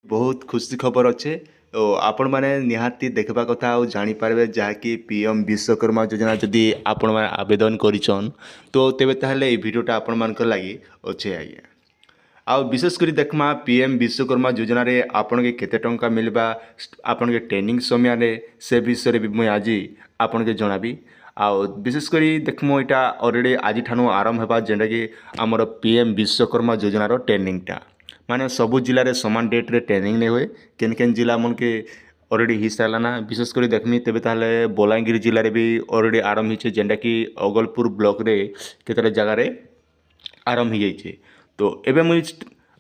बहुत खुशी खबर अच्छे तो आपण मैंने निहाती देखा कथा और जानीपारे जहाँकि पीएम विश्वकर्मा योजना जदि आपण मैंने आवेदन करिछन तो तेबे ताहले ए भिडियोटा आपण मानकर लगी अच्छे आज्ञा आ विशेषकर देखमा पीएम विश्वकर्मा योजना रे आपण के केते टंका मिलबा आपण के ट्रेनिंग समय रे से विषय भी मुझे आज आपण के जनाबी आ विशेषकर देखमु इटा ऑलरेडी आज ठानु आरंभ होगा जेनटा कि आमर पीएम विश्वकर्मा योजनार ट्रेनिंगटा माने सबु जिले में समान डेट रे ट्रेनिंग नहीं हुए केन केन जिला मन के ऑलरेडी हो साराना विशेषकर देखमी तेज ताले बलांगीर जिले में भी ऑलरेडी आरंभ हो जेनटा कि अगलपुर ब्लॉक रे केतटा जगार आरंभ हो जाइए तो एबे मुझे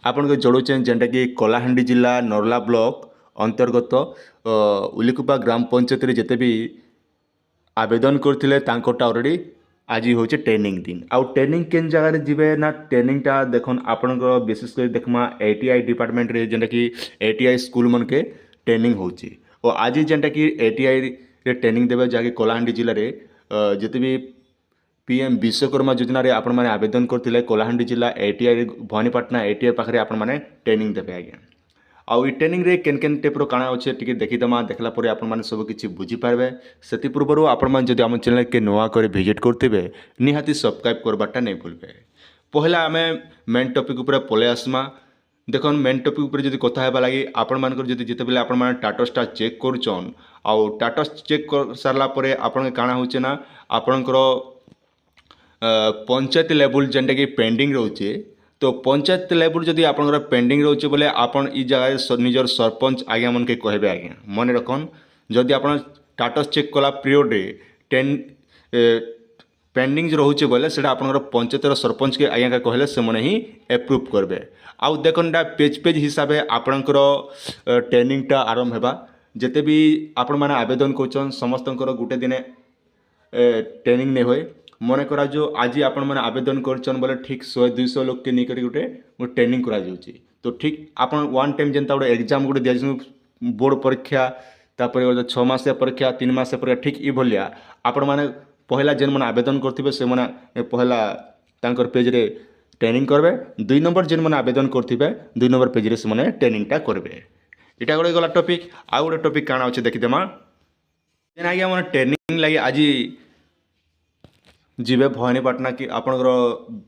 आपन के जोड़ुचे जेनटा कि कलाहांडी जिला नरला ब्लॉक अंतर्गत उलिकुपा ग्राम पंचायत रे जेते भी आवेदन करथिले तांकोटा ऑलरेडी आज हूँ ट्रेनिंग दिन आउ ट्रेनिंग केन जगह जीवे ना ट्रेनिंगटा देखन आपनकर विशेषकर देखमा एटीआई डिपार्टमेंट रे जेनटा कि एटीआई स्कूल मन के ट्रेनिंग होची और आज जेनटा कि एटीआई रे ट्रेनिंग देवे जहाँकि कलाहांडी जिले में जिते भी पीएम विश्वकर्मा योजना रे आपण माने आवेदन करथिले कलाहांडी जिला एटीआई भवानीपाटना एटीआई पाखरे आपण माने ट्रेनिंग देवे आज्ञा आउ ई ट्रेनिंग रे केन केन टाइप रो काଣା अच्छे टिके देखिदमा देखला परे आपण माने सब किछि बुझी पारबे सेति पूर्वरु आपण माने जदि हम चैनल के नवा करे विजिट करथिबे निहाती सब्सक्राइब करबाटा नै भूलबे पहला हमें मेन टॉपिक ऊपर पले आसमा देखन मेन टॉपिक ऊपर जदि कथा हेबा लागि आपण मानकर जदि जेते बेले आपण माने स्टेटसटा चेक करछन आउ स्टेटस चेक कर सारला परे आपण के काଣା होचे ना आपणकर पंचायत लेवल जेनटा कि पेंडिंग रोचे तो पंचायत लेवल जदि आपंकर पेंडिंग रोचे बोले आपन ई जगह निजर सरपंच आज्ञा मन के कहबे आज्ञा मन रखन जदि आपन स्टेटस चेक कला पीरियड रे 10 पेंडिंग रोचे बोले सेटा आपनकर पंचायतर सरपंच के आज्ञा कहले से मने ही एप्रूव करबे आउ देखन डा पेज पेज हिसाब से आपनकर ट्रेनिंगटा आरंभ हेबा जेते भी आपण माने आवेदन करछन समस्तंकर गुटे दिने ट्रेनिंग नहीं हुए मन करा जो आज आपण मैंने आवेदन करछन बोले ठीक 100-200 लोग के निकट गोटे ट्रेनिंग करा जाउची तो ठीक आपण वन टाइम जेनता गोटे एग्जाम गोटे दिया बोर्ड परीक्षा तापर 6 मास परीक्षा 3 मास परीक्षा ठीक ई भलिया आपण माने पहला जेन मन आवेदन करथिबे से मन पहला तांकर पेज रे ट्रेनिंग करबे 2 नंबर जेन मन आवेदन करथिबे 2 नंबर पेज रे से मन ट्रेनिंगटा करबे इटा गोटे गला टॉपिक आ गोटे टॉपिक काना अछि देखिदेमा जेन आगे मन ट्रेनिंग लागि आज जीवे भवानीपाटना कि आपणकर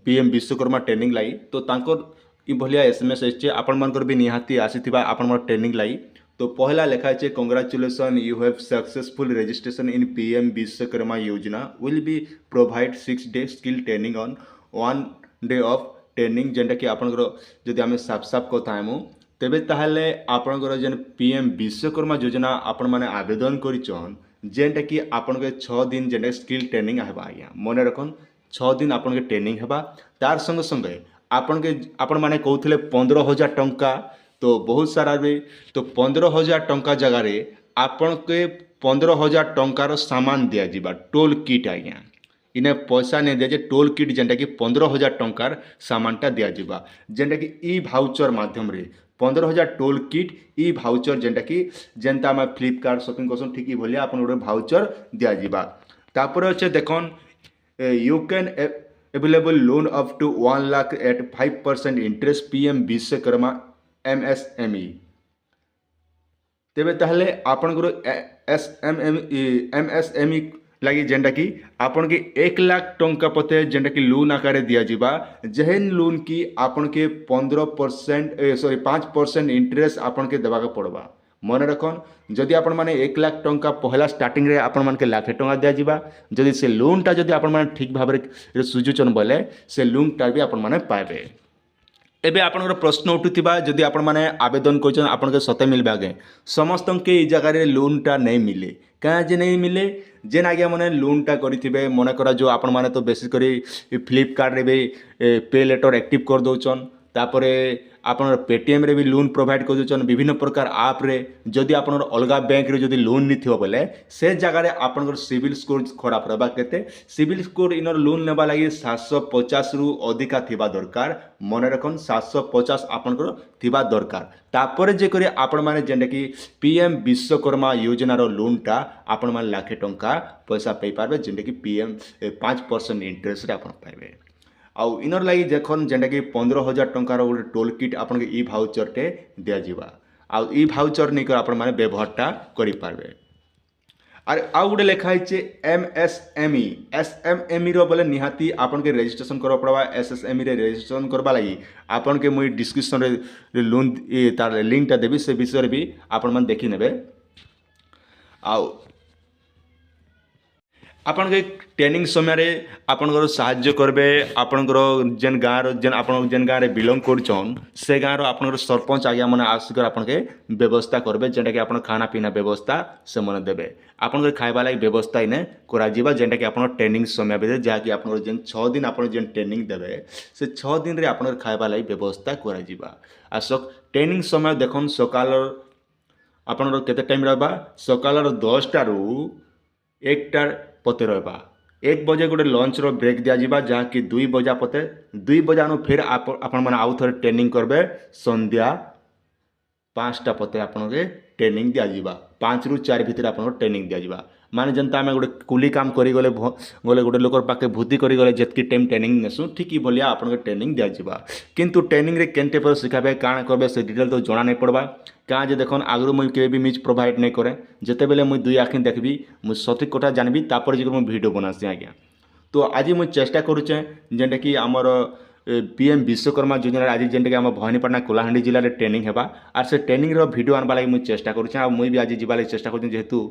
पीएम विश्वकर्मा ट्रेनिंग लाई तो तांकर ई भलिया एसएमएस एसचे आपण मानकर भी निहाती आसीथिबा आपण ट्रेनिंग लाई तो पहला लिखा है congratulation you have successful registration in PM Vishwakarma Yojana will be provide 6 day skill training on 1 day of training जेनटा कि आपणकर जदि आमे साफ साफ कथा हेमु तेबे ताहले आपणकर जेन पीएम विश्वकर्मा योजना आपण माने आवेदन करिचन जेनटा कि आपन के 6 दिन जेनटा स्किल ट्रेनिंग हेबा आज्ञा मन रखन 6 दिन आपन के ट्रेनिंग हेबा तार संग संगे आपन माने कहउथिले 15,000 टंका तो बहुत सारा भी तो 15,000 टंका जगह रे आपन के 15,000 टंकार सामान दिया जिबा टोल किट आज्ञा इने पैसा नहीं दिया जे टोल किट जेनटा कि 15,000 टंकार सामानटा दिया जिबा जेनटा कि ई भाउचर माध्यम रे 15,000 टोल किट ई भाउचर जेनटा कि जेनता आम फ्लिपकार्ट शॉपिंग करसन ठीक भलिया आपन गोटे भाउचर दिया जिबा तापर अच्छे देखन you can available loan up to 1 lakh at 5% interest PM Vishwakarma MSME तेबे ताहले आपन गुरु एमएसएमई लगी जेनटा कि आपन के 1 लाख टंका पते जेनटा कि लोन आकार दिया जिबा जेहन लोन की आपन के 5% इंटरेस्ट आपन के देवा के पड़वा मन रखन जदि आपण माने 1 लाख टंका पहला स्टार्टिंग रे आपण मान के लाख टंका दिया जिबा जदि से लोनटा जदि आपण माने ठीक भाव रे सुजुचन बोले से लोनटा भी आपण माने पाबे एबे आपनकर प्रश्न उठुथिबा जदि आपण माने आवेदन करछन आपण के सते मिलबा के समस्त के ई जगह रे लोनटा नहीं मिले कहाँ जे नहीं मिले जेन आज्ञा मैंने लोनटा करेंगे मन करा जो आपण माने तो बेसिक करी फ्लिपकार्ट रे भी पे लेटर एक्टिव कर दौन तापर आपन पेटीएम रे भी लोन प्रोवाइड कर दौन विभिन्न प्रकार आप रे जदि आपन अलग बैंक रे जदि लोन नहीं थो बोले से जगह रे आपन सिविल स्कोर खराब रहा केते सिविल स्कोर इनर लोन नेबा लगी 750 रु अधिका थिबा दरकार मन रखन 750 आपनकर थिबा दरकार तापर जे करे आपण माने जेंडा कि पीएम विश्वकर्मा योजनार लोनटा आपण माने लाखे टंका पैसा पाई पारबे जेंडा कि पीएम 5% इंटरेस्ट रे आपण पाइबे आउ इनर लगी देखन जेंटा कि 15,000 टंकार गोटे टोल किट आपन के ई भाउचर टे दिया जिबा आउ ई भाउचर नहीं कर आपण माने व्यवहारटा करि पारबे। आर आउ गोटे लिखा है MSME SMME रो बोले निहाती आपन के रजिस्ट्रेशन करवा पड़वा। SSME रे रजिस्ट्रेशन करवा लगी आपन के मुई डिस्क्रिप्शन रे लोन तार लिंक टा देबी से विषय रे भी आपण मन देखि नेबे। आउ आपन के ट्रेनिंग समय आपनकर साहाय्य करबे आपनकर जेन गाँव जेन आपन जेन गाँव रे बिलोंग करछन से गाँव आपनकर सरपंच आज्ञा माने आसिकर आपन के व्यवस्था करबे जेनटा कि आपन खाना पीना व्यवस्था से मन देबे। आपनकर खाइबा लागि व्यवस्था इने करा जिबा जेनटा कि आपन ट्रेनिंग समय बेले जहा कि आपनकर जेन 6 दिन आपन जेन ट्रेनिंग देबे से 6 दिन रे आपनकर खाइबा लागि व्यवस्था करा जिबा। आ ट्रेनिंग समय देखन सकाल आपनकर केते टाइम रहबा सकाल 10टा रु 1टा पते रहबा। 1 बजे गोटे लंच रो ब्रेक दिया जिबा जहा कि 2 बजा पते 2 बजानु फिर आपण माने आउ थरे ट्रेनिंग करबे संध्या 5टा पते आपण के ट्रेनिंग दिया जिबा। 5 रु 4 भितर आपण ट्रेनिंग दिया जिबा। माने जनता आमे गोटे कुली काम करी गले गोटे लोकर पाके भूति करी गले जेतकी टाइम ट्रेनिंग नेसु ठीक ही भलिया आपण के ट्रेनिंग दिया जिबा। किंतु ट्रेनिंग रे केनटे पर सिखाबे काण करबे से डिटेल तो जणा नहीं पड़बा। क्या जे देखन आगु मुई केबे भी मिज प्रोवाइड नहीं करे जेते बेले मुई दुई आखिन देखबी मुई सठिक कथा जानबी तापर जे मुई वीडियो बनासी आज्ञा। तो आज मुई चेष्टा करूचे जेंटा कि हमर PM विश्वकर्मा योजना आज जेंटा कि हम भवानीपाटना कोलाहांडी जिले में ट्रेनिंग हेबा आर से ट्रेनिंग रो वीडियो आनबा लागि मुई चेष्टा करूचे। आ मुई भी आज जिबा लागि चेष्टा करूचे जेहेतु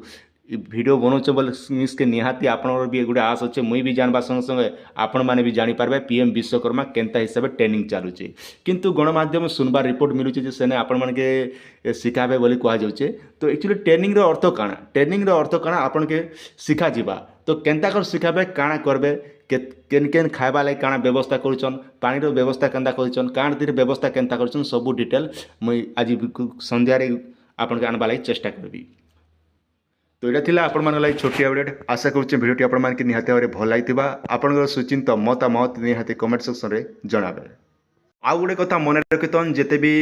वीडियो बनाऊे बोले निश्के निहाती आपनर भी गोटे आस अच्छे मुई भी जानबा संगे संगे आपण माने भी जानी पारबे PM विश्वकर्मा केनता हिसाब से ट्रेनिंग चलुचे। किंतु गणमाध्यम सुनबार रिपोर्ट मिलुचे जे सेने आपण मान के सिखाबे बोली कहा जाउचे। तो एक्चुअली ट्रेनिंग रो अर्थ काना ट्रेनिंग रो अर्थ काना आपण के सिखा जिबा। तो केनता कर सिखाबे काना करबे केन केन खाइबा लागि काना व्यवस्था करूछन पानी रो व्यवस्था केनता करूछन काण तीर व्यवस्था केनता करूछन सब डिटेल मुई आज संध्या रे आपण के आनबा लागि चेष्टा करबी। तो यहाँ थिला आपण मान लागि छोटी अपडेट आशा करूचे भिडियोटी आपण मान के निहाती भाव भल लागिथिबा। आपनकर सुचिंत मतामत निहाती कमेंट सेक्शन रे जणाबे। आउ गोटे कथा मन रखिथन जेते भी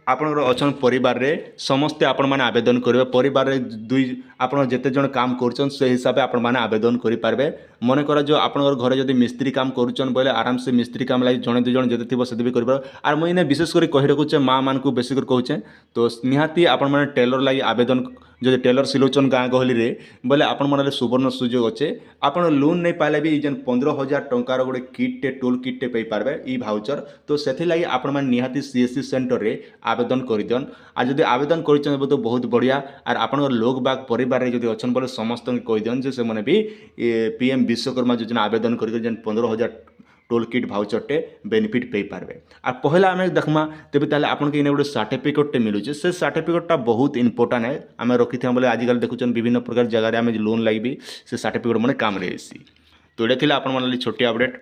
आपनकर अछन परिवार रे समस्ते आपण माने आवेदन करिवे। परिवार रे दुई आपण जेते जण काम करछन से हिसाब से आपण माने आवेदन करि पारबे। मन कर जो आपनकर घरे जदि मिस्त्री काम करूछन बोले आराम से मिस्त्री काम लागि जणे दुई जण जेते थिबो सेते भी करि पार। आर मुई ने विशेष करी कहि रखुचे माँ मान को बेसी कर कहूचे तो निहाती आपण माने टेलर लागि आवेदन जदि टेलर सिलोचन गाँ गहली रे बोले आपण माने सुवर्ण सुयोग अच्छे आपण लोन नहीं पाले भी जेन 15,000 टंकार गोटे किट्टे टोल किट्टे पे पारबे ई भाउचर। तो सेथि लागि आपण माने निहाती CSC सेंटर रे आवेदन करिदन। आ जदि आवेदन करिछन तो बहुत बढ़िया। आर आपण लोग बाग परिवार रे जदि अछन बोले समस्त कहि दियन जे से माने भी PM विश्वकर्मा योजना आवेदन करि जेन 15,000 टोल किट भाउचरटे बेनिफिट पे पारबे। आ पहला आम देखमा तेज ताले आपन के गोटे सर्टिफिकेट मिलूचे से सर्टिफिकेटा बहुत इंपोर्टाट है आम रखी था बोले आजिकल देखुन विभिन्न प्रकार जगह लोन लगी से सर्टिफिकेट मैंने काम रही। तो ये आप छोटी अपडेट।